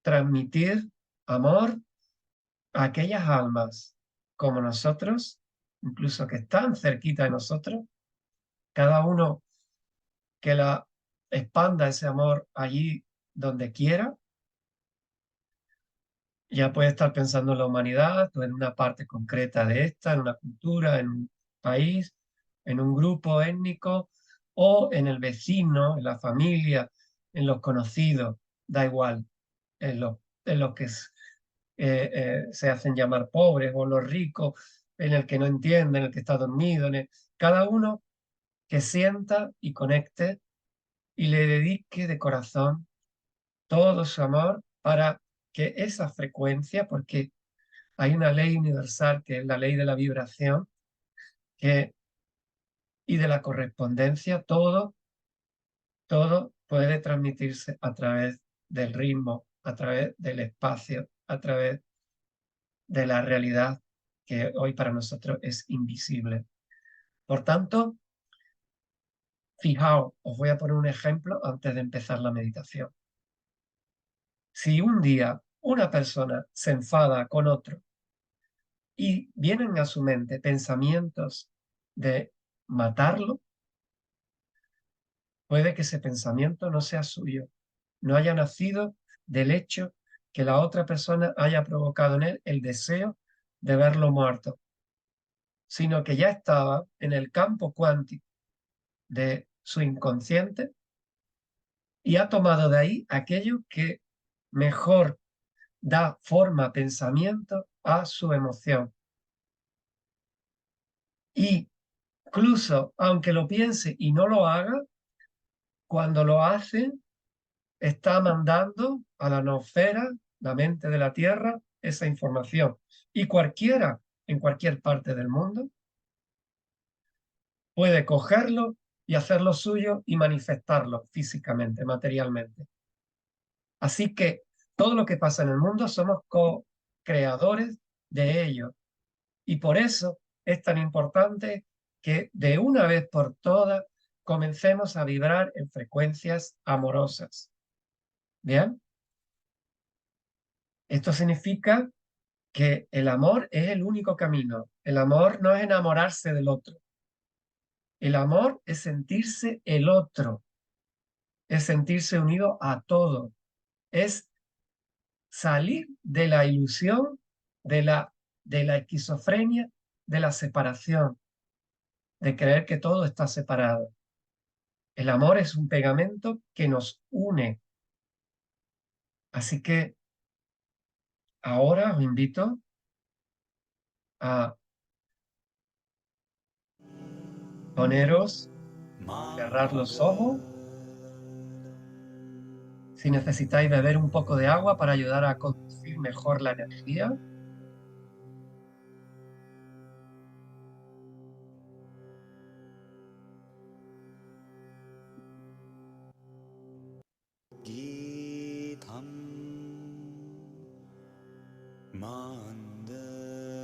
transmitir amor a aquellas almas como nosotros, incluso que están cerquita de nosotros, cada uno que la expanda ese amor allí donde quiera. Ya puede estar pensando en la humanidad o en una parte concreta de esta, en una cultura, en un país, en un grupo étnico o en el vecino, en la familia, en los conocidos, da igual, en los que se hacen llamar pobres o los ricos, en el que no entiende, en el que está dormido, cada uno que sienta y conecte y le dedique de corazón todo su amor para que esa frecuencia, porque hay una ley universal que es la ley de la vibración y de la correspondencia, todo puede transmitirse a través del ritmo, a través del espacio, a través de la realidad que hoy para nosotros es invisible. Por tanto, fijaos, os voy a poner un ejemplo antes de empezar la meditación. Si un día una persona se enfada con otro y vienen a su mente pensamientos de matarlo, puede que ese pensamiento no sea suyo, no haya nacido del hecho que la otra persona haya provocado en él el deseo de verlo muerto, sino que ya estaba en el campo cuántico de su inconsciente y ha tomado de ahí aquello que mejor da forma, pensamiento a su emoción. Y incluso aunque lo piense y no lo haga, cuando lo hace, está mandando a la nosfera, la mente de la Tierra, esa información. Y cualquiera en cualquier parte del mundo, puede cogerlo y hacerlo suyo y manifestarlo físicamente, materialmente. Así que todo lo que pasa en el mundo somos co-creadores de ello. Y por eso es tan importante que de una vez por todas comencemos a vibrar en frecuencias amorosas. ¿Bien? Esto significa que el amor es el único camino. El amor no es enamorarse del otro. El amor es sentirse el otro, es sentirse unido a todo, es salir de la ilusión, de la esquizofrenia, de la separación, de creer que todo está separado. El amor es un pegamento que nos une. Así que ahora os invito a poneros, cerrar los ojos. Si necesitáis beber un poco de agua para ayudar a conducir mejor la energía.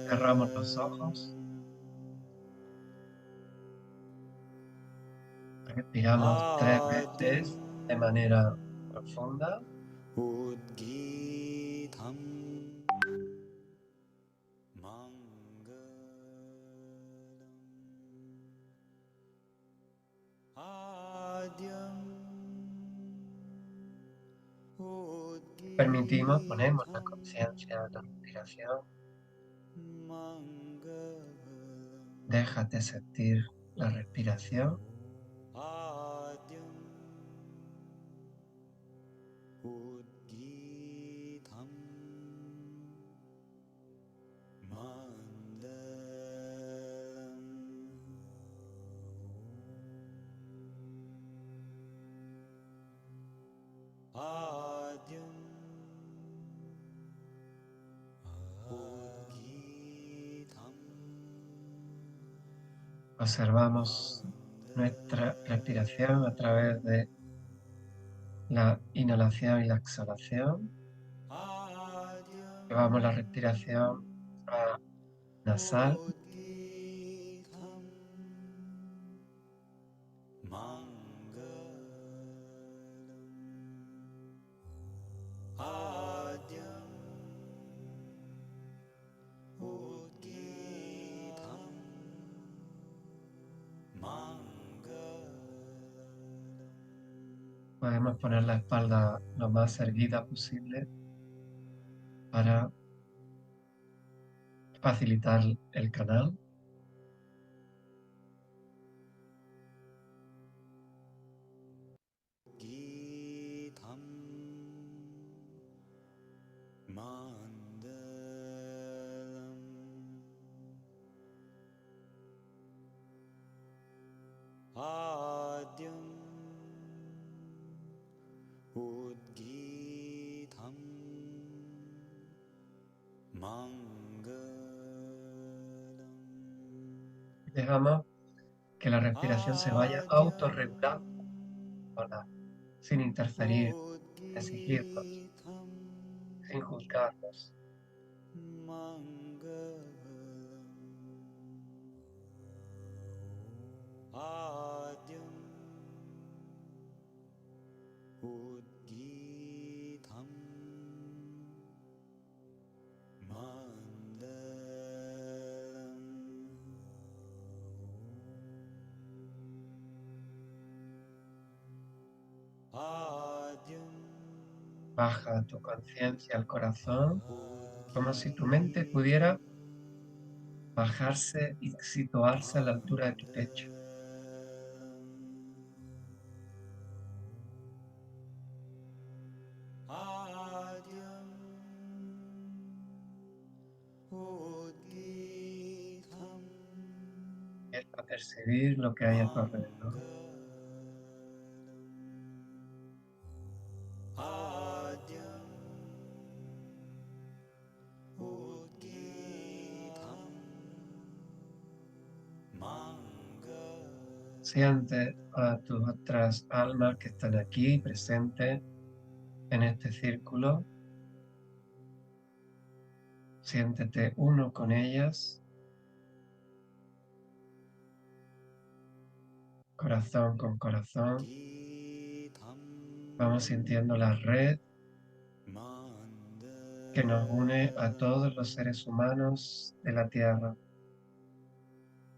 Cerramos los ojos. Respiramos 3 veces de manera profunda. Ponemos la conciencia en la respiración. Déjate sentir la respiración. Observamos nuestra respiración a través de la inhalación y la exhalación. Llevamos la respiración a nasal. Podemos poner la espalda lo más erguida posible para facilitar el canal. Dejamos que la respiración se vaya autorregulando sola, sin interferir, exigirnos, sin juzgarnos. Baja tu conciencia al corazón, como si tu mente pudiera bajarse y situarse a la altura de tu pecho. Empieza a percibir lo que hay a tu alrededor. Siente a tus otras almas que están aquí presentes en este círculo. Siéntete uno con ellas, corazón con corazón. Vamos sintiendo la red que nos une a todos los seres humanos de la Tierra.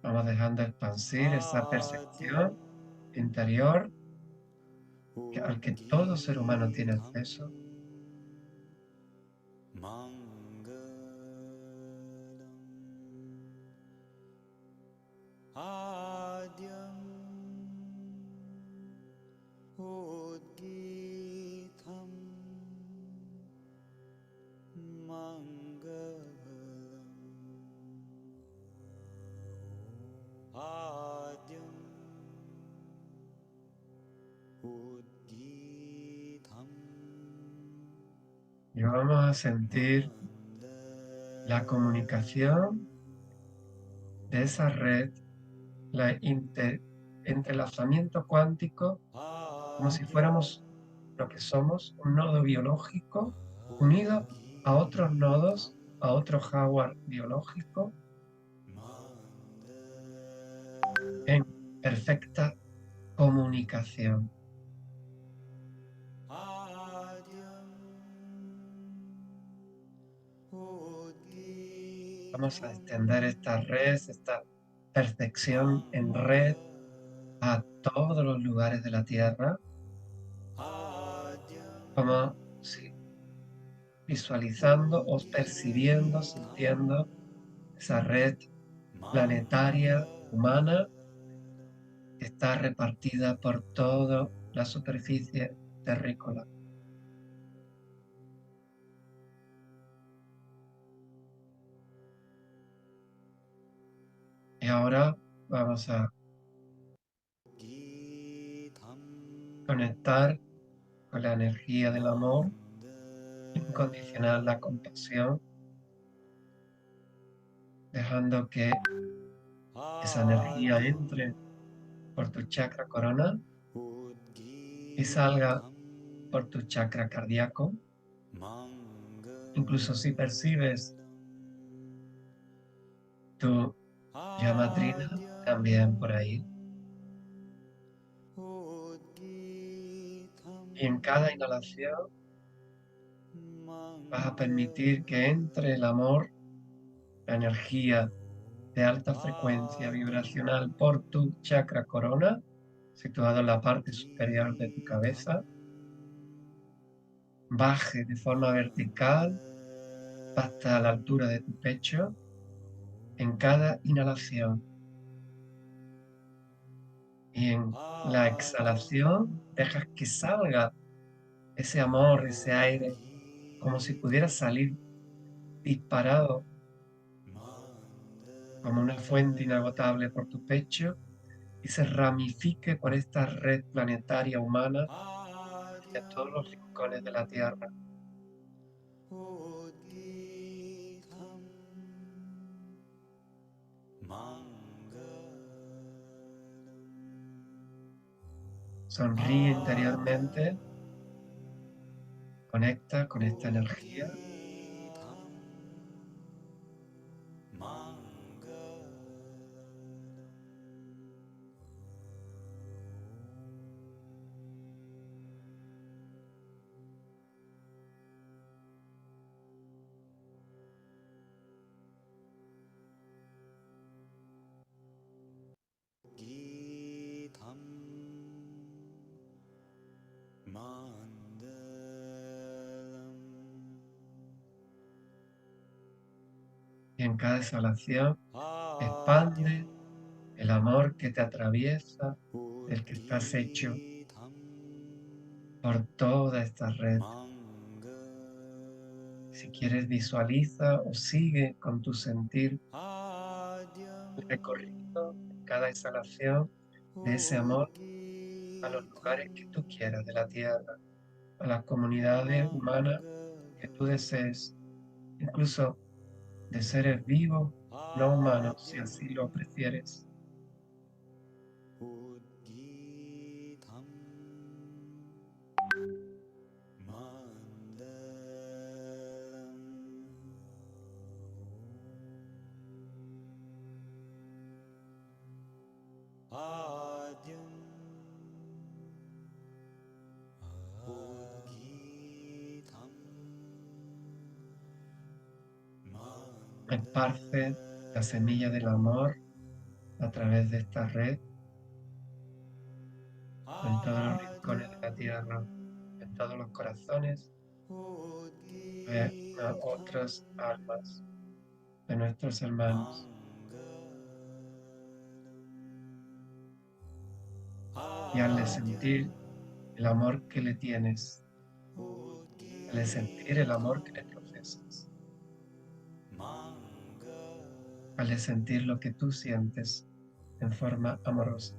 Vamos dejando expandir esa percepción interior al que todo ser humano tiene acceso. Y vamos a sentir la comunicación de esa red, entrelazamiento cuántico, como si fuéramos lo que somos, un nodo biológico unido a otros nodos, a otro hardware biológico, en perfecta comunicación. Vamos a extender esta red, esta perfección en red a todos los lugares de la Tierra, como si visualizando o percibiendo, sintiendo esa red planetaria humana que está repartida por toda la superficie terrícola. Y ahora vamos a conectar con la energía del amor incondicional, la compasión, dejando que esa energía entre por tu chakra corona y salga por tu chakra cardíaco. Incluso si percibes tu llama trina, también por ahí. Y en cada inhalación vas a permitir que entre el amor, la energía de alta frecuencia vibracional por tu chakra corona, situado en la parte superior de tu cabeza, baje de forma vertical hasta la altura de tu pecho en cada inhalación. Y en la exhalación dejas que salga ese amor, ese aire, como si pudiera salir disparado como una fuente inagotable por tu pecho y se ramifique por esta red planetaria humana hacia todos los rincones de la Tierra. Sonríe interiormente, conecta con esta energía. Y en cada exhalación expande el amor que te atraviesa, el que estás hecho por toda esta red. Si quieres, visualiza o sigue con tu sentir el recorrido en cada exhalación de ese amor a los lugares que tú quieras de la Tierra, a las comunidades humanas que tú desees, incluso de seres vivos, no humanos, si así lo prefieres. esparce la semilla del amor a través de esta red en todos los rincones de la tierra, en todos los corazones de otras almas, de nuestros hermanos. Y hazle sentir el amor que le tienes, hazle sentir el amor que le profesas, hazle sentir lo que tú sientes en forma amorosa.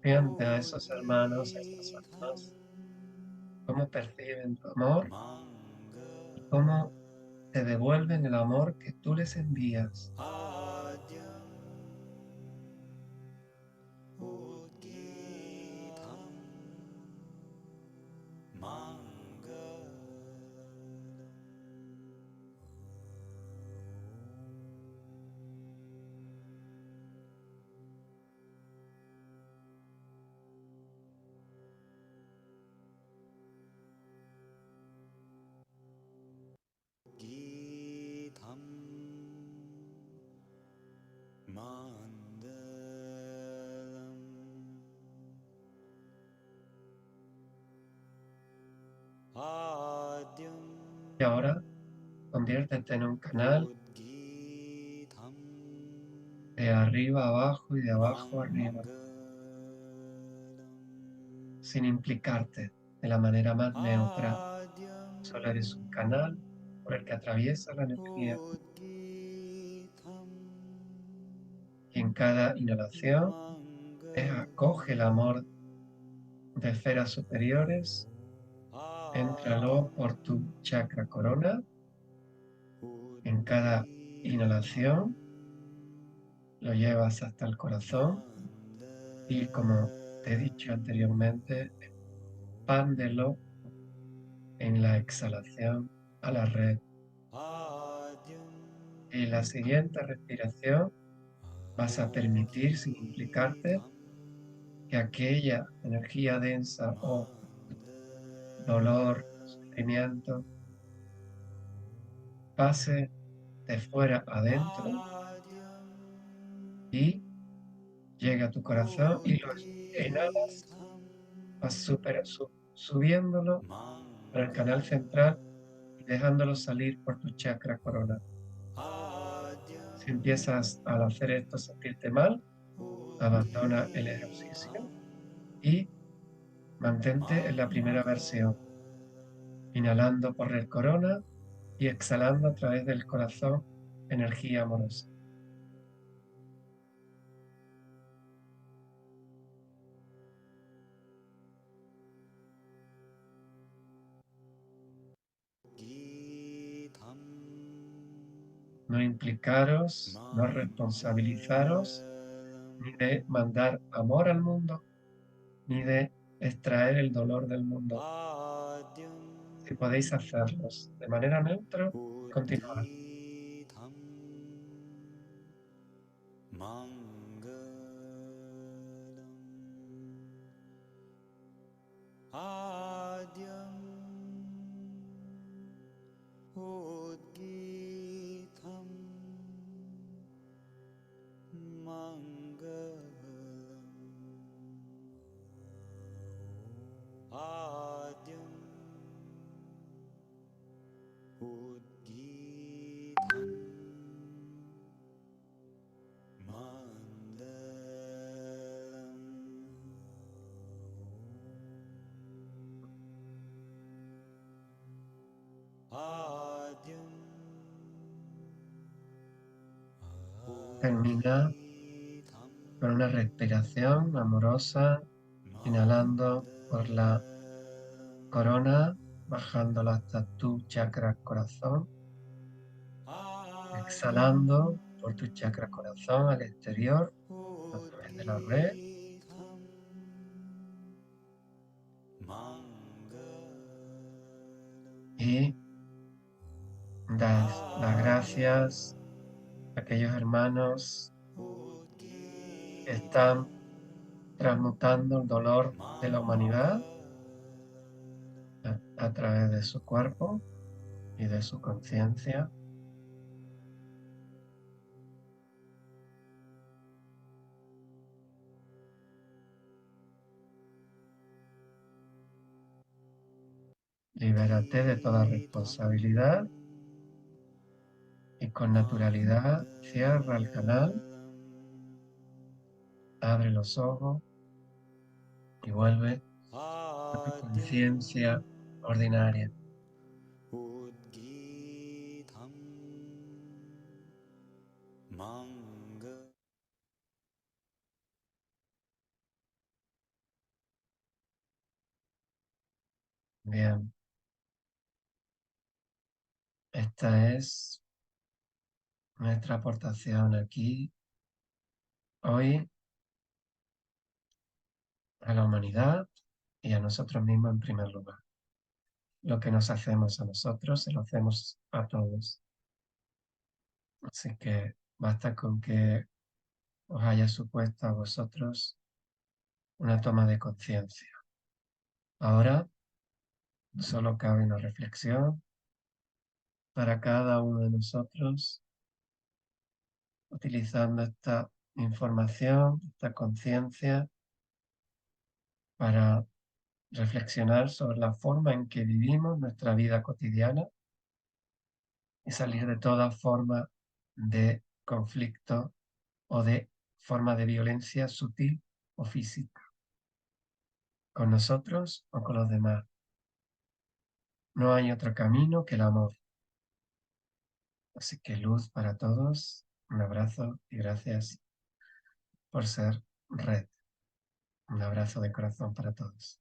Siente a esos hermanos, a esas almas, cómo perciben tu amor y cómo te devuelven el amor que tú les envías. Y ahora conviértete en un canal de arriba a abajo y de abajo a arriba, sin implicarte de la manera más neutra. Solo eres un canal por el que atraviesa la energía. Y en cada inhalación acoge el amor de esferas superiores, éntralo por tu chakra corona. En cada inhalación lo llevas hasta el corazón y, como te he dicho anteriormente, expándelo en la exhalación a la red. Y la siguiente respiración vas a permitir, sin implicarte, que aquella energía densa o dolor, sufrimiento, pase de fuera adentro y llegue a tu corazón y lo inhalas, vas subiéndolo por el canal central y dejándolo salir por tu chakra corona. Si empiezas al hacer esto sentirte mal, abandona el ejercicio y mantente en la primera versión, inhalando por el corona y exhalando a través del corazón energía amorosa. No implicaros, no responsabilizaros ni de mandar amor al mundo, ni de extraer el dolor del mundo. Si podéis hacerlos de manera neutra, continuad. Termina con una respiración amorosa, inhalando por la corona, bajándola hasta tu chakra corazón, exhalando por tu chakra corazón al exterior a través de la red. Y das las gracias a aquellos hermanos que están transmutando el dolor de la humanidad a través de su cuerpo y de su conciencia. Libérate de toda responsabilidad y con naturalidad cierra el canal, abre los ojos y vuelve a tu conciencia ordinaria. Bien, esta es nuestra aportación aquí hoy a la humanidad y a nosotros mismos en primer lugar. Lo que nos hacemos a nosotros, se lo hacemos a todos. Así que basta con que os haya supuesto a vosotros una toma de conciencia. Ahora solo cabe una reflexión para cada uno de nosotros, utilizando esta información, esta conciencia, para reflexionar sobre la forma en que vivimos nuestra vida cotidiana y salir de toda forma de conflicto o de forma de violencia sutil o física, con nosotros o con los demás. No hay otro camino que el amor. Así que luz para todos, un abrazo y gracias por ser red. Un abrazo de corazón para todos.